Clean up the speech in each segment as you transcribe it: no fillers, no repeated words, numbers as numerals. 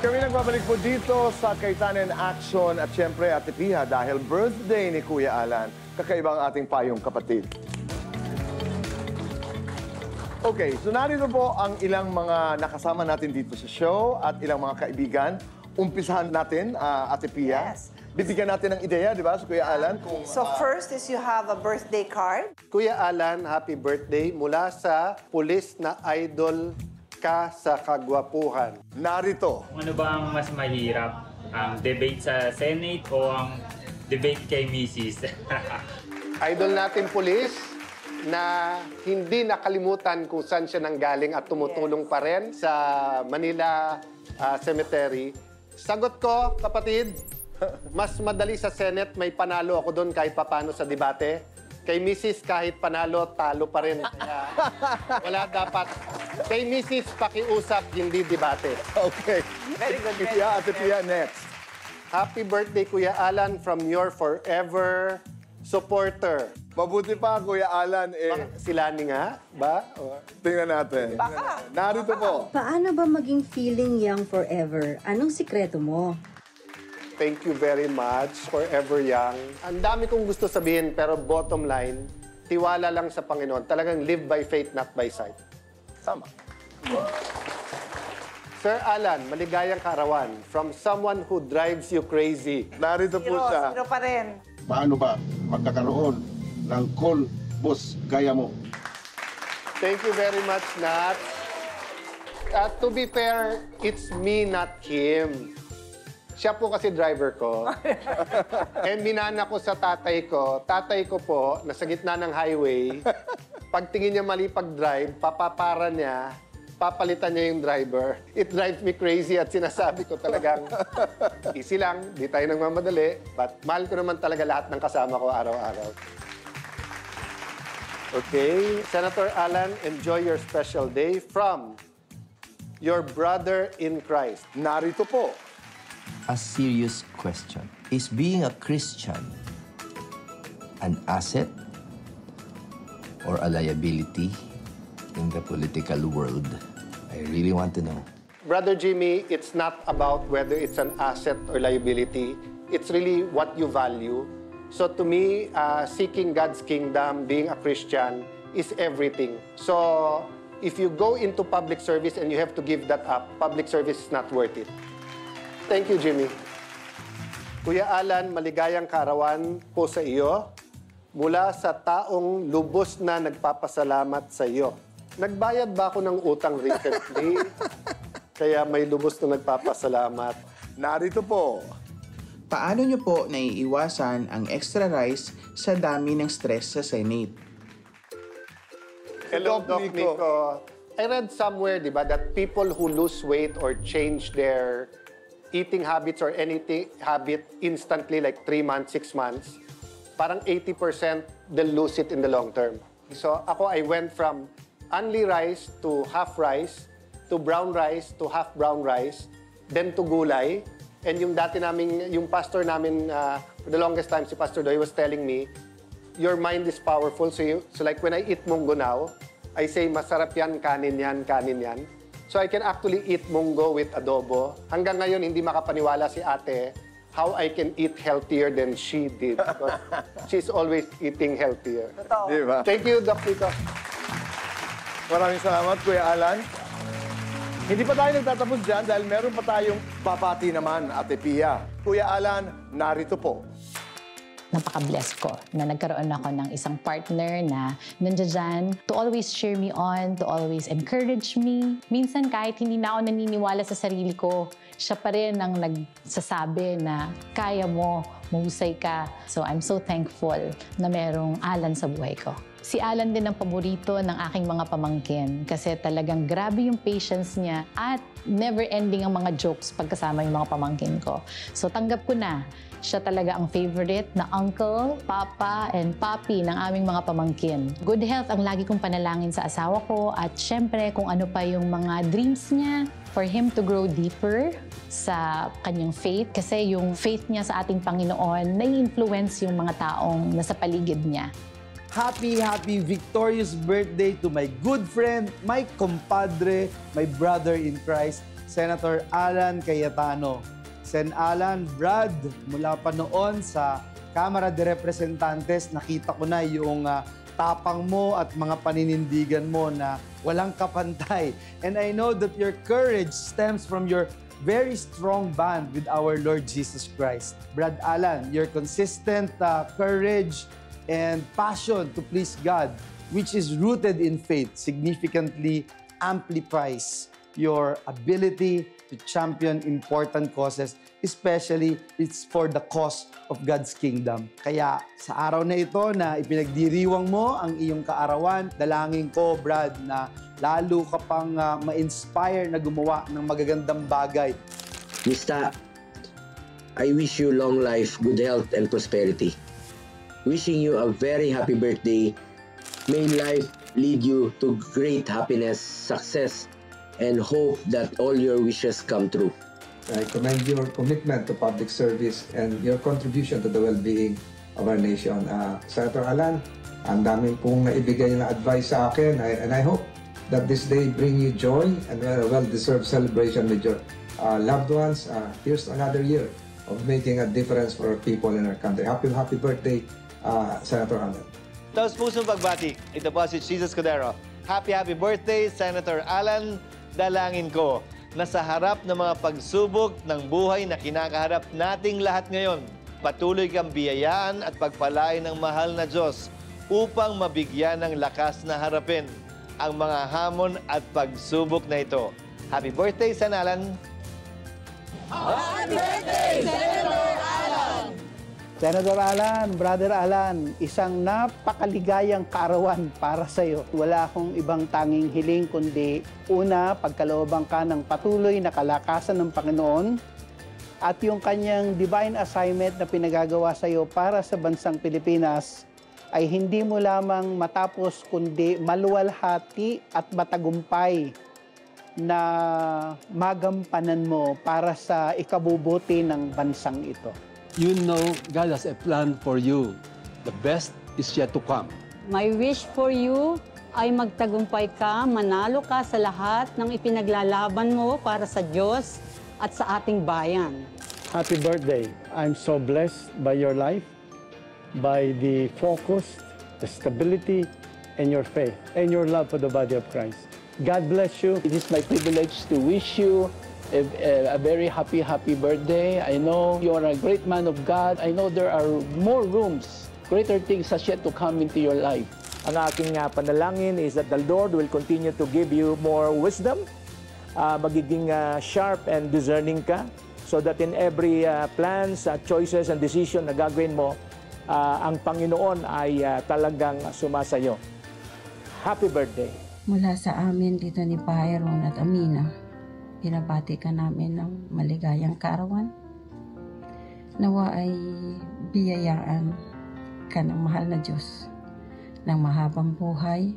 Kami nagbabalik po dito sa Kaitanen Action at syempre Ate Pia dahil birthday ni Kuya Alan. Kakaibang ating payong kapatid. Okay, so narito po ang ilang mga nakasama natin dito sa show at ilang mga kaibigan. Umpisahan natin, Ate Pia. Yes. Bibigyan natin ng ideya, di ba, sa Kuya Alan? So first is you have a birthday card. Kuya Alan, happy birthday mula sa pulis na idol ka sa kagwapuhan. Narito. Ano ba ang mas mahirap? Ang debate sa Senate o ang debate kay Mrs.? Idol natin pulis na hindi nakalimutan kung saan siya nanggaling at tumutulong pa rin sa Manila Cemetery. Sagot ko, kapatid, mas madali sa Senate, may panalo ako doon kahit papano sa debate. Kay Mrs. kahit panalo, talo pa rin. Kaya wala dapat. Kay Mrs. pakiusap, hindi debate. Okay. Very good. Ate Pia, Ate Pia, next. Happy birthday, Kuya Alan, from your forever supporter. Mabuti pa, Kuya Alan, Sila ni nga, ba? tingnan natin. Baka. Narito po. Paano ba maging feeling young forever? Anong sikreto mo? Thank you very much, forever young. Ang dami kong gusto sabihin, pero bottom line, tiwala lang sa Panginoon. Talagang live by faith, not by sight. Tama. Sir Alan, maligayang kaarawan from someone who drives you crazy. Narito po siya. Zero pa rin. Paano ba magkakaroon ng call boss gaya mo? Thank you very much, Nat. To be fair, it's me, not him. Siya po kasi driver ko. Minana ko sa tatay ko. Tatay ko po, nasa gitna ng highway. Pagtingin niya mali pag-drive, papapara niya, papalitan niya yung driver. It drives me crazy at sinasabi ko talagang easy lang, di tayo nagmamadali. But mahal ko naman talaga lahat ng kasama ko araw-araw. Okay, Senator Alan, enjoy your special day from your brother in Christ. Narito po. A serious question. Is being a Christian an asset or a liability in the political world? I really want to know. Brother Jimmy, it's not about whether it's an asset or liability. It's really what you value. So to me, seeking God's kingdom, being a Christian, is everything. So if you go into public service and you have to give that up, public service is not worth it. Thank you, Jimmy. Kuya Alan, maligayang kaarawan po sa iyo mula sa taong lubos na nagpapasalamat sa iyo. Nagbayad ba ako ng utang recently? Kaya may lubos na nagpapasalamat. Narito po. Paano nyo po naiiwasan ang extra rice sa dami ng stress sa Senate? Hello, Doc Doc Nico. Nico. I read somewhere, di ba, that people who lose weight or change their eating habits or anything habit instantly, like 3 months, 6 months, parang 80% they'll lose it in the long term. So ako, I went from only rice to half rice, to brown rice, to half brown rice, then to gulay. And yung dati namin, yung pastor namin, for the longest time, si Pastor Doy was telling me, your mind is powerful. So like when I eat munggo now, I say, masarap yan, kanin yan, kanin yan. So I can actually eat munggo with adobo. Hanggang ngayon, hindi makapaniwala si ate how I can eat healthier than she did. Because she's always eating healthier. Totoo. Di ba? Thank you, Doc Nico. Maraming salamat, Kuya Alan. Hindi pa tayo nagtatapos dyan dahil meron pa tayong papati naman, Ate Pia. Kuya Alan, narito po. Napaka-bless ko na nagkaroon ako ng isang partner na nandiyan dyan to always cheer me on, to always encourage me. Minsan kahit hindi na ako naniniwala sa sarili ko, siya pa rin ang nagsasabi na kaya mo, mahusay ka. So I'm so thankful na merong Alan sa buhay ko. Si Alan din ang paborito ng aking mga pamangkin kasi talagang grabe yung patience niya at never-ending ang mga jokes pagkasama yung mga pamangkin ko. So tanggap ko na, siya talaga ang favorite na uncle, papa, and papi ng aming mga pamangkin. Good health ang lagi kong panalangin sa asawa ko at syempre kung ano pa yung mga dreams niya for him to grow deeper sa kanyang faith kasi yung faith niya sa ating Panginoon nai-influence yung mga taong nasa paligid niya. Happy, victorious birthday to my good friend, my compadre, my brother in Christ, Senator Alan Cayetano. Sen Alan, Brad, mula pa noon sa Kamara de Representantes, nakita ko na yung tapang mo at mga paninindigan mo na walang kapantay. And I know that your courage stems from your very strong bond with our Lord Jesus Christ. Brad Alan, your consistent courage and passion to please God, which is rooted in faith, significantly amplifies your ability to champion important causes, especially it's for the cause of God's kingdom. Kaya sa araw na ito na ipinagdiriwang mo ang iyong kaarawan, dalangin ko, Brad, na lalo ka pang ma-inspire na gumawa ng magagandang bagay. Mista, I wish you long life, good health, and prosperity. Wishing you a very happy birthday. May life lead you to great happiness, success, and hope that all your wishes come true. I commend your commitment to public service and your contribution to the well-being of our nation. Senator Alan, ang daming pong naibigay na advice sa akin, and I hope that this day bring you joy and a well-deserved celebration with your loved ones. Here's another year of making a difference for our people in our country. Happy birthday, Senator Alan. Taos pusong pagbati. Ito po si Jesus Cordero. Happy birthday, Senator Alan. Dalangin ko na sa harap ng mga pagsubok ng buhay na kinakaharap nating lahat ngayon, patuloy kang biyayaan at pagpalain ng mahal na Diyos upang mabigyan ng lakas na harapin ang mga hamon at pagsubok na ito. Happy birthday, Sen. Alan! Happy birthday, Senator Alan! Senator Alan, Brother Alan, isang napakaligayang kaarawan para sa iyo. Wala akong ibang tanging hiling kundi una, pagkalooban ka ng patuloy na kalakasan ng Panginoon at yung kanyang divine assignment na pinagagawa sa iyo para sa bansang Pilipinas ay hindi mo lamang matapos kundi maluwalhati at matagumpay na magampanan mo para sa ikabubuti ng bansang ito. You know God has a plan for you. The best is yet to come. My wish for you ay magtagumpay ka, manalo ka sa lahat ng ipinaglalaban mo para sa Diyos at sa ating bayan. Happy birthday. I'm so blessed by your life, by the focus, the stability, and your faith, and your love for the body of Christ. God bless you. It is my privilege to wish you a very happy birthday. I know you are a great man of God. I know there are more rooms, greater things as yet to come into your life. Ang aking panalangin is that the Lord will continue to give you more wisdom, magiging sharp and discerning ka, so that in every plans, choices, and decision na gagawin mo, ang Panginoon ay talagang sumasayo. Happy birthday! Mula sa amin dito ni Byron at Amina, pinabati ka namin ng maligayang kaarawan. Nawa ay biyayaan ka ng mahal na Diyos ng mahabang buhay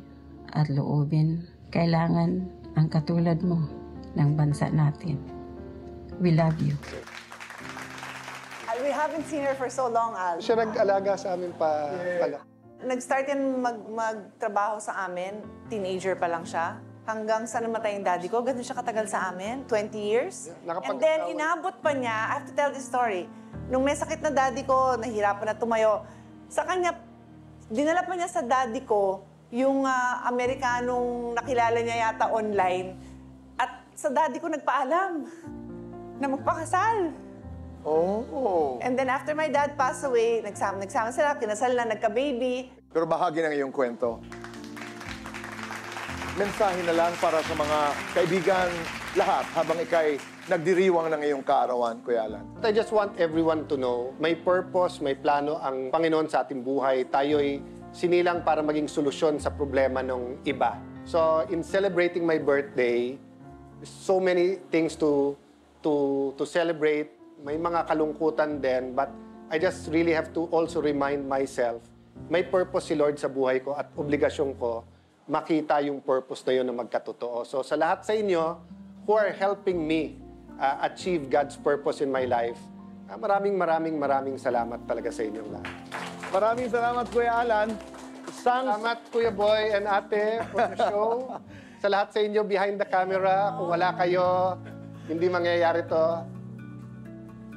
at loobin. Kailangan ang katulad mo ng bansa natin. We love you. We haven't seen her for so long, Al. Siya nag-alaga sa amin pa pala. Nag-start yan magtrabaho sa amin. Teenager pa lang siya. Hanggang sa namatay yung daddy ko, ganun siya katagal sa amin, 20 years. And then, inabot pa niya, I have to tell this story, nung may sakit na daddy ko, nahirapan na tumayo, sa kanya, dinala pa niya sa daddy ko yung Amerikanong nakilala niya yata online. At sa daddy ko nagpaalam na magpakasal. Oh. And then after my dad passed away, nagsama sila, kinasal na, nagka-baby. Pero bahagi ng iyong kwento. Mensahe na lang para sa mga kaibigan lahat habang ikay nagdiriwang ng iyong kaarawan, Kuya Alan. I just want everyone to know, may purpose, may plano ang Panginoon sa ating buhay. Tayo'y sinilang para maging solusyon sa problema ng iba. So, in celebrating my birthday, so many things to celebrate. May mga kalungkutan din, but I just really have to also remind myself, may purpose si Lord sa buhay ko at obligasyon ko makita yung purpose na yun na magkatotoo. So sa lahat sa inyo who are helping me achieve God's purpose in my life, maraming salamat talaga sa inyong lahat. Maraming salamat, Kuya Alan. Salamat, Kuya Boy and Ate, for the show. Sa lahat sa inyo behind the camera, kung wala kayo, hindi mangyayari to.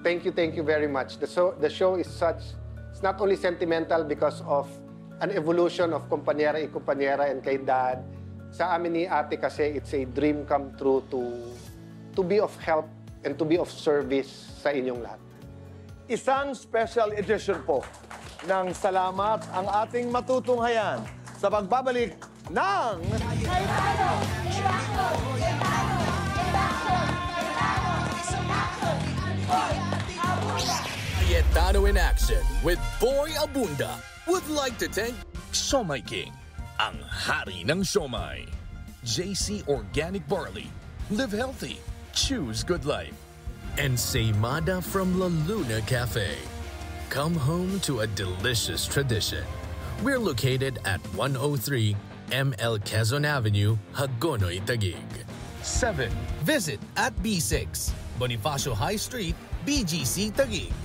Thank you very much. The show is it's not only sentimental because of an evolution of Kumpanyera y Kumpanyera and kay Dad. Sa amin ni Ate kasi, it's a dream come true to be of help and to be of service sa inyong lahat. Isang special edition po ng Salamat ang ating matutunghayan sa pagbabalik ng... Cayetano in Action with Boy Abunda would like to thank Siomai King, ang hari ng siomai. JC Organic Barley, live healthy, choose good life. And Seimada from La Luna Cafe. Come home to a delicious tradition. We're located at 103 ML Quezon Avenue, Hagonoy, Taguig. 7. Visit at B6, Bonifacio High Street, BGC, Taguig.